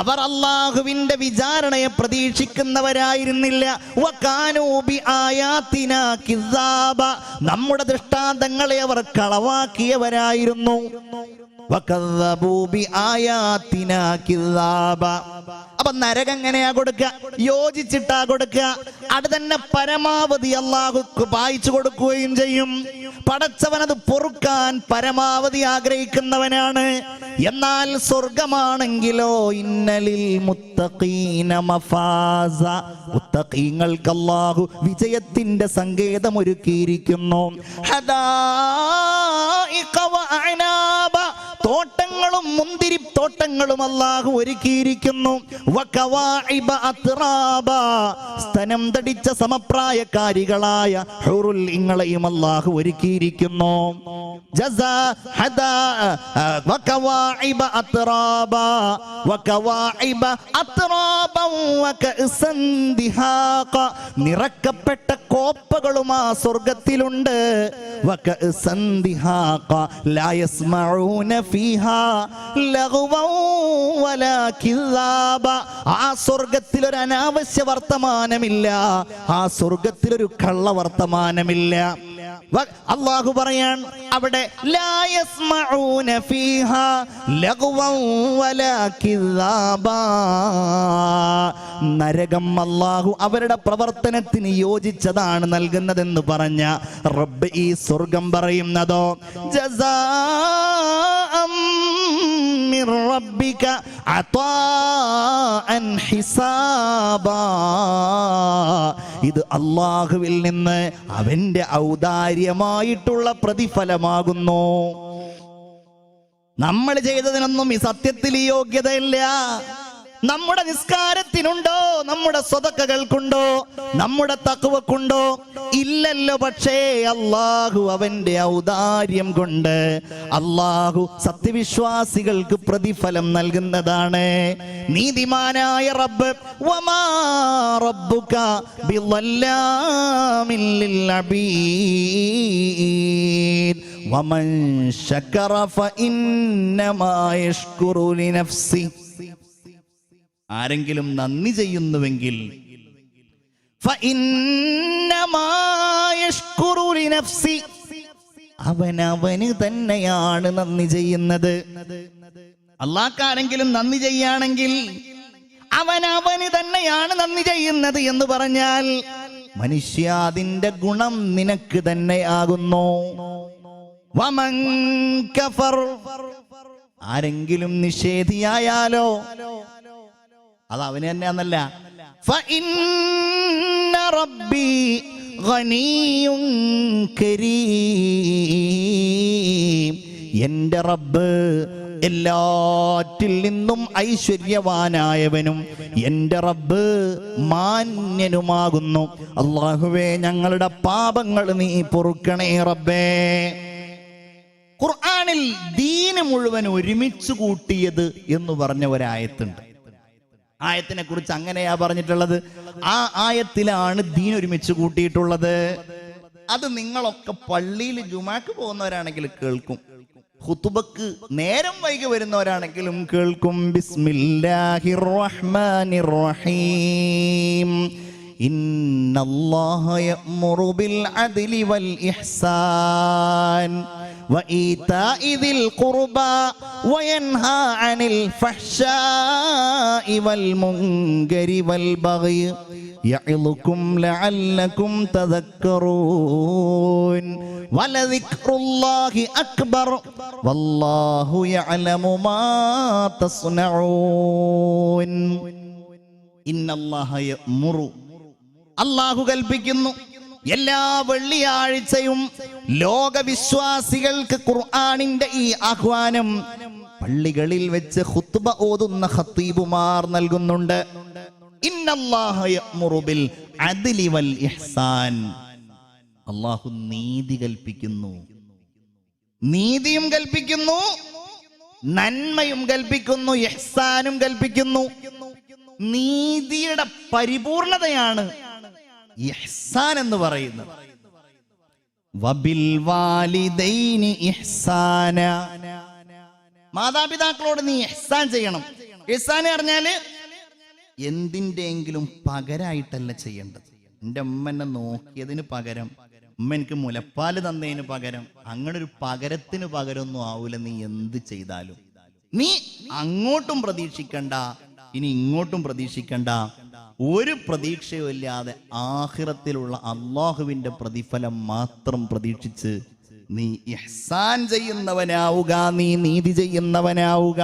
അവർ അല്ലാഹുവിന്റെ വിചാരണയെ പ്രതീക്ഷിക്കുന്നവരായിരുന്നില്ല. വകാനൂ ബിആയാതിനാ കിസാബ, നമ്മുടെ ദൃഷ്ടാന്തങ്ങളെ അവർ കളവാക്കിയവരായിരുന്നു. വകദ്ദബൂ ബിആയാതിനാ കിസാബ. അപ്പൊ നരകം എങ്ങനെയാ കൊടുക്കുക? യോജിച്ചിട്ടാ കൊടുക്കുക. അത് തന്നെ പരമാവധി അല്ലാഹു പായിച്ചു കൊടുക്കുകയും ചെയ്യും. പടച്ചവനത് പൊറുക്കാൻ പരമാവധി ആഗ്രഹിക്കുന്നവനാണ്. എന്നാൽ സ്വർഗമാണെങ്കിലോ, ഇന്നലിൽ മുത്തഖീന മഫാസ, മുത്തഖീങ്ങൾക്ക് അല്ലാഹു വിജയത്തിന്റെ സങ്കേതം ഒരുക്കിയിരിക്കുന്നു. ഹദായിഖ വഅനാബ, തോട്ടങ്ങൾ തോട്ടങ്ങളും മുന്തിരിത്തോട്ടങ്ങളും അല്ലാഹു ഒരുക്കിയിരിക്കുന്നു. വകവാഇബ അത്റാബ, സ്തനം തടിച്ച സമപ്രായക്കാരികളായ ഹൂറുൽ ഇങ്ങളെയും അല്ലാഹു ഒരുക്കിയിരിക്കുന്നു. ജസാ ഹദാ വകവാഇബ അത്റാബ വകവാഇബ അത്റാബ വകഅസൻ ദിഹാഖ, നിറക്കപ്പെട്ട കോപ്പകളും ആ സ്വർഗ്ഗത്തിലുണ്ട്. വകഅസൻ ദിഹാഖ ലാ യസ്മഊന ഫീഹാ ലഗ്വൻ വലാ കിസാബ, ആ സ്വർഗ്ഗത്തിൽ ഒരു അനാവശ്യ വർത്തമാനമില്ല, ആ സ്വർഗ്ഗത്തിൽ ഒരു കള്ള വർത്തമാനമില്ല. അല്ലാഹു പറയാൻ അവിടെ ലാ യസ്മഊന ഫീഹാ ലഗ്വൻ വലാ കിസാബ, നരകം അല്ലാഹു അവരുടെ പ്രവർത്തനത്തിന് യോജിച്ചതാണ് നൽകുന്നതെന്ന് പറഞ്ഞ റബ്ബ് ഈ സ്വർഗം പറയുന്നതോ ജസാഅം മിർ റബ്ബിക അതാഅൻ ഹിസാബാ, ഇത് അല്ലാഹുവിൽ നിന്ന് അവന്റെ ഔദാര്യമായിട്ടുള്ള പ്രതിഫലമാകുന്നു. നമ്മൾ ചെയ്തതിനൊന്നും ഈ സത്യത്തിൽ യോഗ്യതയില്ല. നമ്മുടെ നിസ്കാരത്തിനുണ്ടോ, നമ്മുടെ സ്വതക്കകൾക്കുണ്ടോ, നമ്മുടെ തഖ്വക്കുണ്ടോ? ഇല്ലല്ലോ. പക്ഷേ അല്ലാഹു അവന്റെ ഔദാര്യം കൊണ്ട് അല്ലാഹു സത്യവിശ്വാസികൾക്ക് പ്രതിഫലം നൽകുന്നതാണ്. നീതിമാനായ റബ്ബ് വമാ റബ്ബുക ബിളല്ലാമിൽ ലിൽ അബീദ് വമൻ ശകറ ഫഇന്നമാ യശ്കുറു ലിനഫ്സി, ആരെങ്കിലും നന്ദി ചെയ്യുന്നുവെങ്കിൽ അവനവന് തന്നെയാണ് നന്ദി ചെയ്യുന്നത്. അല്ലാഹ്ക്കാരെങ്കിലും നന്ദി ചെയ്യാണെങ്കിൽ അവനവന് തന്നെയാണ് നന്ദി ചെയ്യുന്നത് എന്ന് പറഞ്ഞാൽ മനുഷ്യ അതിന്റെ ഗുണം നിനക്ക് തന്നെയാകുന്നു. വമൻ കഫർ, ആരെങ്കിലും നിഷേധിയായാലോ അത് അവന് തന്നെയാന്നല്ല. ഫഇന്ന റബ്ബി ഗനിയ്യുൻ കരീം, എന്റെ റബ്ബ് എല്ലാറ്റിൽ നിന്നും ഐശ്വര്യവാനായവനും എന്റെ റബ്ബ് മാന്യനുമാകുന്നു. അല്ലാഹുവേ, ഞങ്ങളുടെ പാപങ്ങൾ നീ പൊറുക്കണേ റബ്ബേ. ഖുർആനിൽ ദീന് മുഴുവൻ ഒരുമിച്ച് കൂട്ടിയത് എന്ന് പറഞ്ഞ ഒരായത്തുണ്ട്. ആയത്തിനെ കുറിച്ച് അങ്ങനെയാ പറഞ്ഞിട്ടുള്ളത്. ആ ആയത്തിലാണ് ദീൻ ഒരുമിച്ച് കൂട്ടിയിട്ടുള്ളത്. അത് നിങ്ങളൊക്കെ പള്ളിയിൽ ജുമാക്ക് പോകുന്നവരാണെങ്കിൽ കേൾക്കും, ഖുതുബക്ക് നേരം വൈകി വരുന്നവരാണെങ്കിലും കേൾക്കും. ബിസ്മില്ലാഹിർ റഹ്മാനിർ റഹീം. ഇന്നല്ലാഹ യഅ്മുറു ബിൽ അദ്ലി വൽ ഇഹ്സാൻ وإيتاء ذي القربى وينهى عن الفحشاء والمنكر والبغي يعظكم لعلكم تذكرون ولذكر الله أكبر والله يعلم ما تصنعون. إن الله يأمر, അല്ലാഹു കൽപ്പിക്കുന്നു എല്ലാ വെള്ളിയാഴ്ചയും ലോകവിശ്വാസികൾക്ക് ഖുർആനിന്റെ ഈ ആഹ്വാനം പള്ളികളിൽ വെച്ച് ഖുത്ബ ഓതുന്ന ഖത്തീബുമാർ നൽകുന്നുണ്ട്. ഇന്നല്ലാഹ യഅ്മുറു ബിൽ അദ്ലി വൽ ഇഹ്സാൻ, അല്ലാഹു നീതി കൽപ്പിക്കുന്നു. നീതിയും കൽപ്പിക്കുന്നു, നന്മയും കൽപ്പിക്കുന്നു, ഇഹ്സാനും കൽപ്പിക്കുന്നു. നീതിയുടെ പരിപൂർണതയാണ് ഇഹ്സാൻ എന്ന് പറയുന്നത്. വബിൽ വാലിദൈനി ഇഹ്സാന, മാതാപിതാക്കളോട് നീ ഇഹ്സാൻ ചെയ്യണം. ഇഹ്സാൻ പറഞ്ഞാല് എന്തിൻ്റെയെങ്കിലും പകരമായിട്ടല്ല ചെയ്യേണ്ടത്. എൻ്റെ ഉമ്മ എന്നെ നോക്കിയതിന് പകരം, ഉമ്മ എനിക്ക് മുലപ്പാല് തന്നതിന് പകരം, അങ്ങനെ ഒരു പകരത്തിന് പകരമൊന്നും ആവൂല നീ എന്ത് ചെയ്താലും. നീ അങ്ങോട്ടും പ്രതീക്ഷിക്കണ്ട, ഇനി ഇങ്ങോട്ടും പ്രതീക്ഷിക്കണ്ട. ഒരു പ്രതീക്ഷയും ഇല്ലാതെ ആഖിറത്തിലുള്ള അല്ലാഹുവിന്റെ പ്രതിഫലം മാത്രം പ്രതീക്ഷിച്ച് നീ ഇഹ്സാൻ ചെയ്യുന്നവനാവുക, നീ നീതി ചെയ്യുന്നവനാവുക.